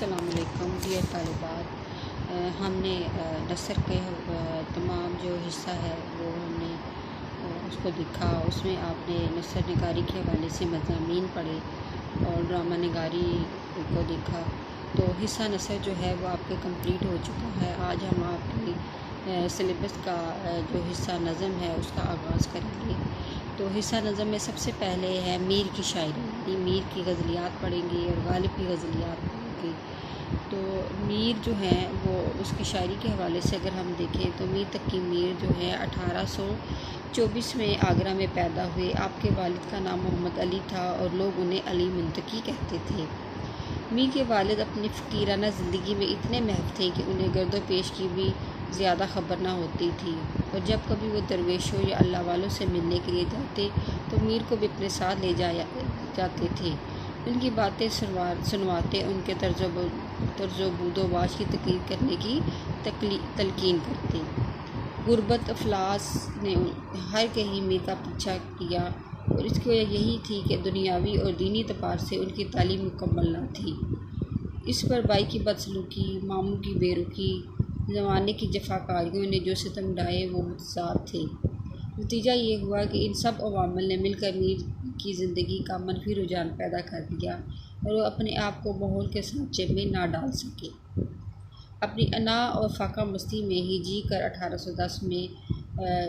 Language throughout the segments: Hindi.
अस्सलाम वालेकुम डियर तालिबात। हमने नसर के तमाम जो हिस्सा है वो हमने उसको देखा। उसमें आपने नसर निगारी के हवाले से मज़ामीन पढ़े और ड्रामा निगारी को देखा। तो हिस्सा नसर जो है वो आपके कंप्लीट हो चुका है। आज हम आपकी सिलेबस का जो हिस्सा नज़म है उसका आगाज़ करेंगे। तो हिस्सा नज़म में सबसे पहले है मीर की शायरी, यानी मीर की गज़लियात पढ़ेंगे और गालिब की गज़लियात पढ़ेंगे। तो मीर जो है वो उसकी शायरी के हवाले से अगर हम देखें तो मीर तकी मीर जो है 1824 में आगरा में पैदा हुए। आपके वालिद का नाम मोहम्मद अली था और लोग उन्हें अली मुंतकी कहते थे। मीर के वालिद अपनी फ़कीराना ज़िंदगी में इतने महव थे कि उन्हें गर्दो पेश की भी ज़्यादा ख़बर ना होती थी, और जब कभी वो दरवेशों या अल्लाह वालों से मिलने के लिए जाते तो मीर को भी अपने साथ ले जाते थे। उनकी बातें सुनवाते, उनके तर्ज़ो-बूदोबाश की तकरीर करने की तलकीन करते। गुरबत अफलास ने हर कहीं मीर का पीछा किया, और इसकी वजह यही थी कि दुनियावी और दीनी एतबार से उनकी तालीम मुकम्मल न थी। इस पर बाई की बदसलूकी, मामू की बेरुखी, ज़माने की जफाकारियों ने जो सितम ढाए वो मुतज़ाद थे। नतीजा ये हुआ कि इन सब अवामिल ने मिलकर मीर की ज़िंदगी का मनफी रुझान पैदा कर दिया और वो अपने आप को माहौल के सांचे में ना डाल सके। अपनी अना और फाका मस्ती में ही जी कर 1810 में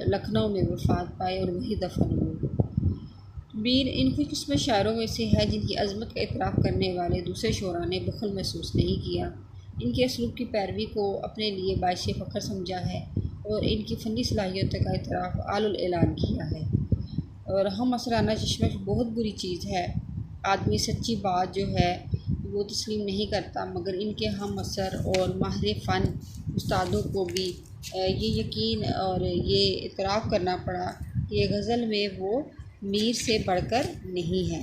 लखनऊ में वफ़ात पाए और वही दफन हुए। मीर इन खुशकिस्मत शायरों में से है जिनकी अज़मत का इतराफ़ करने वाले दूसरे शोरा ने बुखल महसूस नहीं किया। इनके असलूब की पैरवी को अपने लिए बाइसे फ़ख्र समझा है और इनकी फ़नी सलाहियतों का इतराफ़ आलुल ऐलान किया है। और हम असराना चश्मश बहुत बुरी चीज़ है। आदमी सच्ची बात जो है वो तस्लीम नहीं करता, मगर इनके हम असर और माहिर फ़न उस्तादों को भी ये यकीन और ये इतराफ़ करना पड़ा कि ये गज़ल में वो मीर से बढ़कर नहीं है।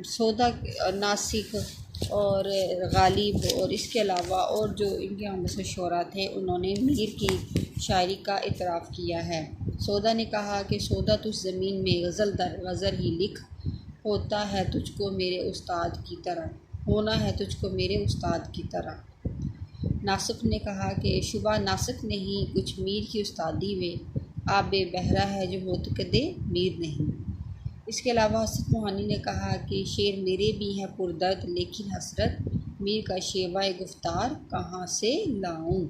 सौदा, नासिक और गालिब और इसके अलावा और जो इनके हम से शोरा थे उन्होंने मीर की शायरी का इतराफ़ किया है। सौदा ने कहा कि सौदा तुझ ज़मीन में गज़ल दर गज़ल ही लिख, होता है तुझको मेरे उस्ताद की तरह, होना है तुझको मेरे उस्ताद की तरह। नासिक ने कहा कि शुबा नासिक नहीं कुछ मीर की उस्तादी में, आबे बहरा है जो होत कदे मीर नहीं। इसके अलावा हसरत मोहानी ने कहा कि शेर मेरे भी हैं पुरदर्द लेकिन हसरत, मीर का शेवाए गुफ्तार कहाँ से लाऊं।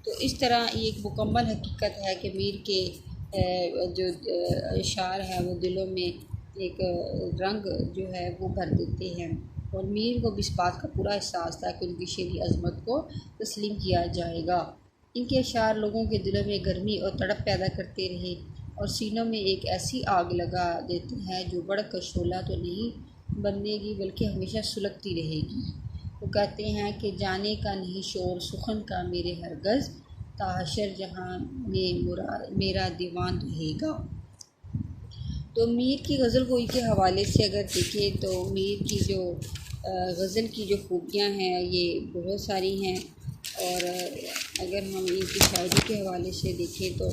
तो इस तरह ये एक मुकम्मल हकीकत है कि मीर के जो अशार है वो दिलों में एक रंग जो है वो भर देते हैं, और मीर को भी इस बात का पूरा एहसास था कि उनकी शेरी अज़मत को तस्लीम किया जाएगा। इनके अशार लोगों के दिलों में गर्मी और तड़प पैदा करते रहे और सीनों में एक ऐसी आग लगा देते हैं जो बढ़कर शोला तो नहीं बनेगी बल्कि हमेशा सुलगती रहेगी। वो कहते हैं कि जाने का नहीं शोर सुखन का मेरे हरगज़, ताहशर जहाँ में मेरा दीवान रहेगा। तो मीर की गज़ल गोई के हवाले से अगर देखें तो मीर की जो गज़ल की जो खूबियाँ हैं ये बहुत सारी हैं, और अगर हम इनकी शायरी के हवाले से देखें तो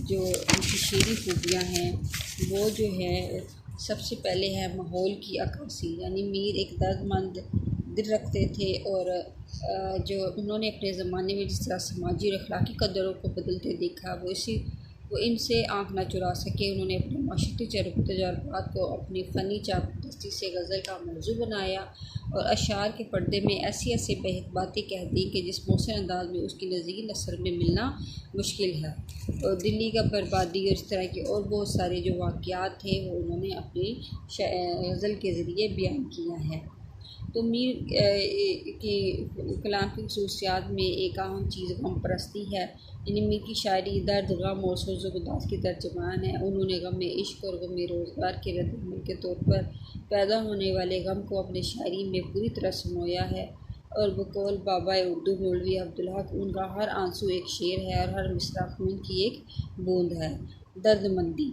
जो इनकी शेरी खूबियाँ हैं वो जो है सबसे पहले है माहौल की अक्कासी, यानी मीर एक दर्दमंद दिल रखते थे, और जो उन्होंने अपने ज़माने में जिस तरह समाजी और अखलाकी कदरों को बदलते देखा वो इनसे आँख न चुरा सके। उन्होंने अपने माशरती तजुर्बात को अपनी फ़नी चापदस्ती से गज़ल का मौजू बनाया और अशार के पर्दे में ऐसी ऐसी बातें कह दी कि जिस मौसम अंदाज में उसकी नज़ीर नसर में मिलना मुश्किल है। और दिल्ली का बर्बादी और इस तरह के और बहुत सारे जो वाक़यात थे वो उन्होंने अपनी गज़ल के ज़रिए बयान किया है। तो मीर की कलाम की खसूसियात में एक अहम चीज़ गम परस्ती है। यानी मीर की शायरी दर्द, गम और सोज़-ओ-गुदास की तर्जुमान है। उन्होंने गम इश्क और गम रोज़गार के रद्द-ए-अमल के तौर पर पैदा होने वाले गम को अपनी शायरी में पूरी तरह समोया है, और बकौल बाबा उर्दू मौलवी अब्दुल हक उनका हर आंसू एक शेर है और हर मिसरा खून की एक बूंद है। दर्दमंदी,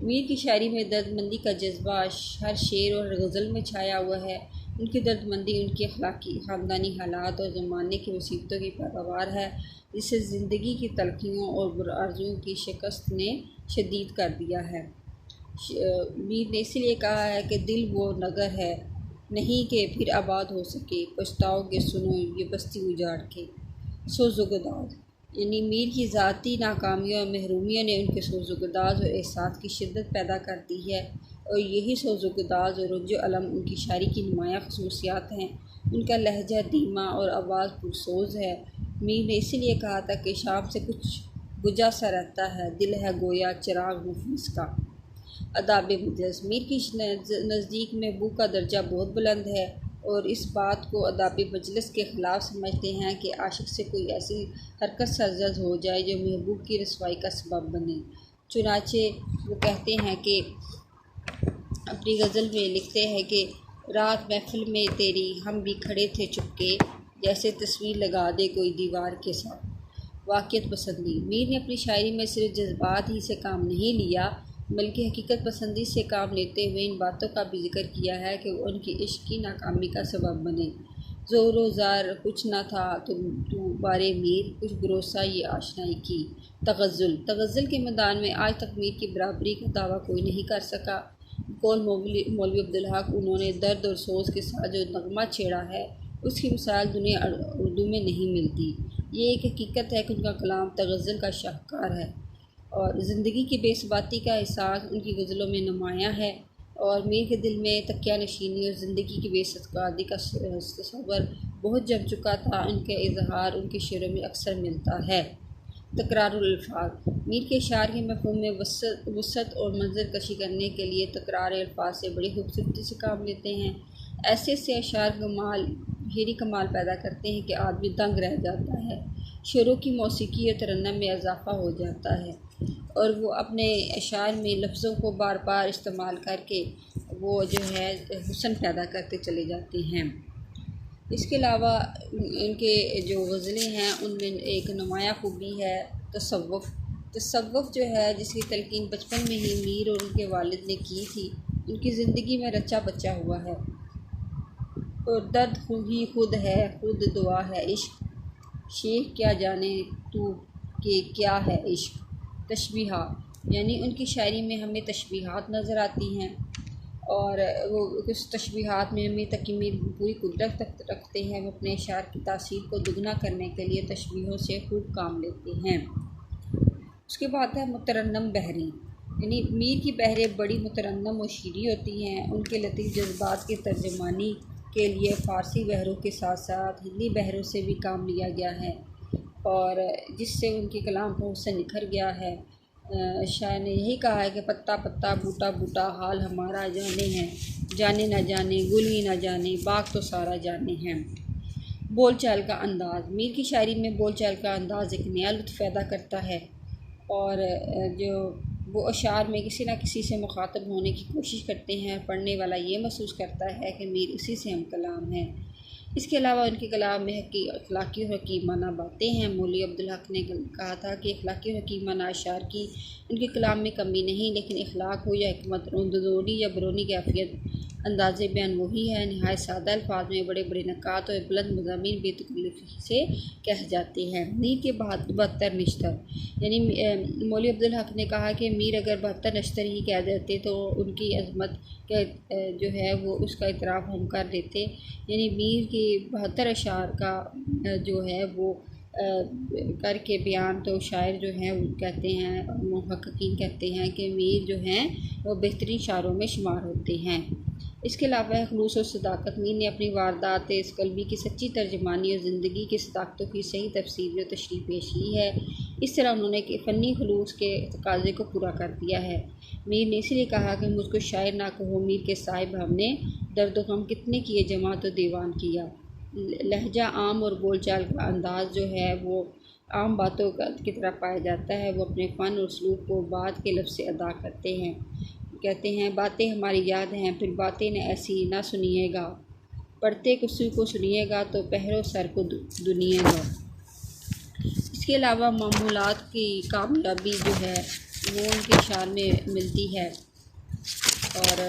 मीर की शायरी में दर्दमंदी का जज्बा हर शेर और गज़ल में छाया हुआ है। उनकी दर्दमंदी उनकी अखलाकी, ख़ानदानी हालात और ज़माने की मुसीबतों की पैदावार है, जिसे ज़िंदगी की तलखियों और बुरारज़ुओं की शिकस्त ने शदीद कर दिया है। मीर ने इसलिए कहा है कि दिल वो नगर है नहीं कि फिर आबाद हो सके, पछताओगे सुनो ये बस्ती उजाड़ के। सोज़ोगदाज यानी मीर की ज़ाती नाकामियों और महरूमियों ने उनके सोज़ोगदाज और एहसास की शिद्दत पैदा कर दी है, और यही सोज़ोगदाज और रंजो अलम उनकी शायरी की नुमायाँ खसूसियात हैं। उनका लहजा धीमा और आवाज़ पुरसोज है। मीर ने इसीलिए कहा था कि शाम से कुछ बुझा सा रहता है, दिल है गोया चिराग मुफलिस का। अदाब मजलिस मीर की नज़दीक महबूब का दर्जा बहुत बुलंद है, और इस बात को अदाब मजलिस के ख़िलाफ़ समझते हैं कि आशिक से कोई ऐसी हरकत सरजद हो जाए जो महबूब की रसवाई का सबब बने। चुनाचे वो कहते हैं कि अपनी गज़ल में लिखते हैं कि रात महफिल में तेरी हम भी खड़े थे चुपके, जैसे तस्वीर लगा दे कोई दीवार के साथ। वाक़ियत पसंदी मीर ने अपनी शायरी में सिर्फ जज्बात ही से काम नहीं लिया, बल्कि हकीकत पसंदी से काम लेते हुए इन बातों का भी जिक्र किया है कि वो उनकी इश्क की नाकामी का सबब बने। ज़ोरो ज़ार कुछ ना था तू बारे मीर, कुछ भरोसा ये आशनाई की। तगज़्ज़ुल के मैदान में आज तक मीर की बराबरी का दावा कोई नहीं कर सका। कौल मौलवी अब्दुल हक उन्होंने दर्द और सोच के साथ जो नगमा छेड़ा है, उसकी मिसाल दुनिया उर्दू में नहीं मिलती। ये एक हकीकत है कि उनका कलाम तगज़्ज़ुल का शाहकार है, और ज़िंदगी की बेसबाती का एहसास उनकी गज़लों में नुमायाँ है। और मीर के दिल में तकिया नशीनी और ज़िंदगी की बेसकादी का तस्वर बहुत जम चुका था। उनके इजहार उनके शेरों में अक्सर मिलता है। तकरारुल अल्फाज मीर के अशार के मफ़हूम में वसअत और मंजर कशी करने के लिए तकरार अल्फाज से बड़ी खूबसूरती से काम लेते हैं। ऐसे से अशार गहरी कमाल पैदा करते हैं कि आदमी दंग रह जाता है। शेरों की मौसीकी और तरन्नुम में इजाफ़ा हो जाता है, और वो अपने अशार में लफ्ज़ों को बार बार इस्तेमाल करके वो जो है हुस्न पैदा करते चले जाते हैं। इसके अलावा इनके जो गज़लें हैं उनमें एक नुमायाँ खूबी है तसव्वुफ़ जो है, जिसकी तलकीन बचपन में ही मीर और उनके वालिद ने की थी। उनकी ज़िंदगी में रचा बच्चा हुआ है, और दर्द ही खुद है, खुद दुआ है इश्क। शेख क्या जाने तू कि क्या है इश्क। तशबीहात यानी उनकी शायरी में हमें तशबीहात नज़र आती हैं, और वो उस तशबीहात में हमें तकीमी पूरी कुदरत तक रखते हैं। वो अपने अशार की तासीर को दुगना करने के लिए तशबीहों से खूब काम लेते हैं। उसके बाद है मुतरन्नम बहरें यानी मीर की बहरें बड़ी मुतरन्नम और शीरी होती हैं। उनके लतीफ़ जज्बात की तर्जमानी के लिए फ़ारसी बहरों के साथ साथ हिंदी बहरों से भी काम लिया गया है, और जिससे उनके कलाम को हुस्न निखर गया है। शायर ने यही कहा है कि पत्ता पत्ता बूटा बूटा हाल हमारा जाने हैं, जाने ना जाने गुल ही ना जाने बाग तो सारा जाने हैं। बोल चाल का अंदाज़ मीर की शायरी में बोल चाल का अंदाज़ एक नया लुत्फ़ पैदा करता है, और जो वो अशार में किसी न किसी से मुखातब होने की कोशिश करते हैं। पढ़ने वाला ये महसूस करता है कि मीर उसी से हम कलाम है। इसके अलावा उनके कलाम में अखलाकी और हकीमाना बातें हैं। मौलवी अब्दुल हक ने कहा था कि अखलाकी और हकीमाना अशार की उनके कलाम में कमी नहीं, लेकिन अखलाक हो या हिकमत, दजोरी या बरूनी कैफियत, अंदाज़े बयान वही है। नहायत सादा अल्फाज में बड़े बड़े नकात और बुलंद मज़ामीन बेतकल्लुफ़ी से कह जाते हैं। मीर के 72 नश्तर यानी मौलवी अब्दुल हक ने कहा कि मीर अगर 72 नश्तर ही कह देते तो उनकी अज़मत के जो है वो उसका इतराफ़ हम कर देते। यानी मीर की 72 अशार का जो है वो करके बयान तो शायर जो हैं वो कहते हैं, मुहक्किकीन कहते हैं कि मीर जो हैं वो बेहतरीन शायरों में शुमार होते हैं। इसके अलावा खलूस और सदाकत मीर ने अपनी वारदात इस कलबी की सच्ची तर्जमानी और ज़िंदगी की सदाकतों की सही तफसीर और तशरीह पेश की है। इस तरह उन्होंने फ़नी खलूस के तकाज़े को पूरा कर दिया है। मीर ने इसीलिए कहा कि मुझको शायर ना कहो मीर के साहिब, हमने दर्द व गम कितने किए जमा तो दीवान किया। लहजा आम और बोलचाल का अंदाज़ जो है वो आम बातों की तरह पाया जाता है। वो अपने फ़न और सलूक को बात के लफ्ज़ से अदा करते हैं। कहते हैं बातें हमारी याद हैं, फिर बातें न ऐसी ना सुनिएगा, पढ़ते किसी को सुनिएगा तो पहरो सर को दुनिएगा। इसके अलावा मामूलात की कामयाबी जो है वो उनके शार में मिलती है, और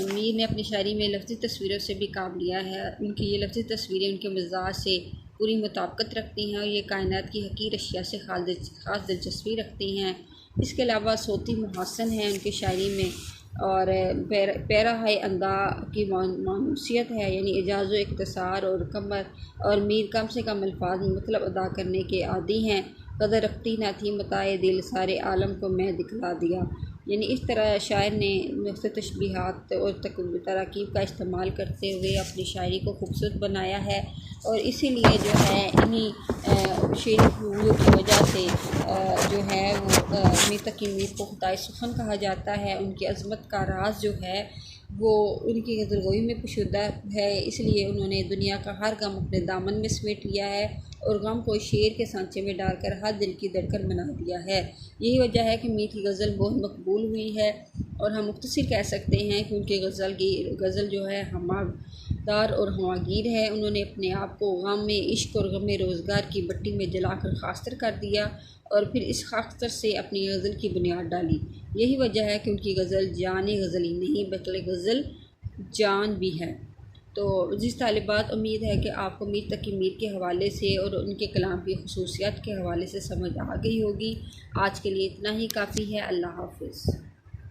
मीर ने अपनी शायरी में लफ्ज़ी तस्वीरों से भी काम लिया है। उनकी ये लफ्ज़ी तस्वीरें उनके मिजाज से पूरी मुताबिकत रखती हैं, और ये कायनात की हकीर अशिया से ख़ास दिलचस्पी रखती हैं। इसके अलावा सोती मुहस्सन है उनकी शायरी में, और पैरा है अंदा की मानूसियत है, यानी एजाज़ इख्तिसार और मीर कम से कम अल्फाज में मतलब अदा करने के आदी हैं। कदर रखती ना थी मताए दिल, सारे आलम को मैं दिखला दिया। यानी इस तरह शायर ने मुख्तलिफ़ तशबीहात और तराकीब का इस्तेमाल करते हुए अपनी शायरी को खूबसूरत बनाया है। और इसीलिए जो है इन्हीं शेरी खूबियों की वजह से जो है वो मीर तकी मीर को खुदाई सुखन कहा जाता है। उनकी अज़मत का राज जो है वो उनकी गज़लगोई में पोशीदा है। इसलिए उन्होंने दुनिया का हर गम अपने दामन में समेट लिया है और गम को शेर के सांचे में डालकर हर दिल की धड़कन बना दिया है। यही वजह है कि मीर की गज़ल बहुत मकबूल हुई है और हम मुख्तसर कह सकते हैं कि उनकी गज़ल जो है हमादार और हवागीर है। उन्होंने अपने आप को गम में इश्क और गम में रोज़गार की भट्टी में जलाकर खास्तर कर दिया और फिर इस खास्तर से अपनी गज़ल की बुनियाद डाली। यही वजह है कि उनकी गज़ल जान गज़ल ही नहीं बल्कि गज़ल जान भी है। तो जिस तालिबात, उम्मीद है कि आपको मीर तकी मीर के हवाले से और उनके कलाम की खसूसियात के हवाले से समझ आ गई होगी। आज के लिए इतना ही काफ़ी है। अल्लाह हाफ़िज़।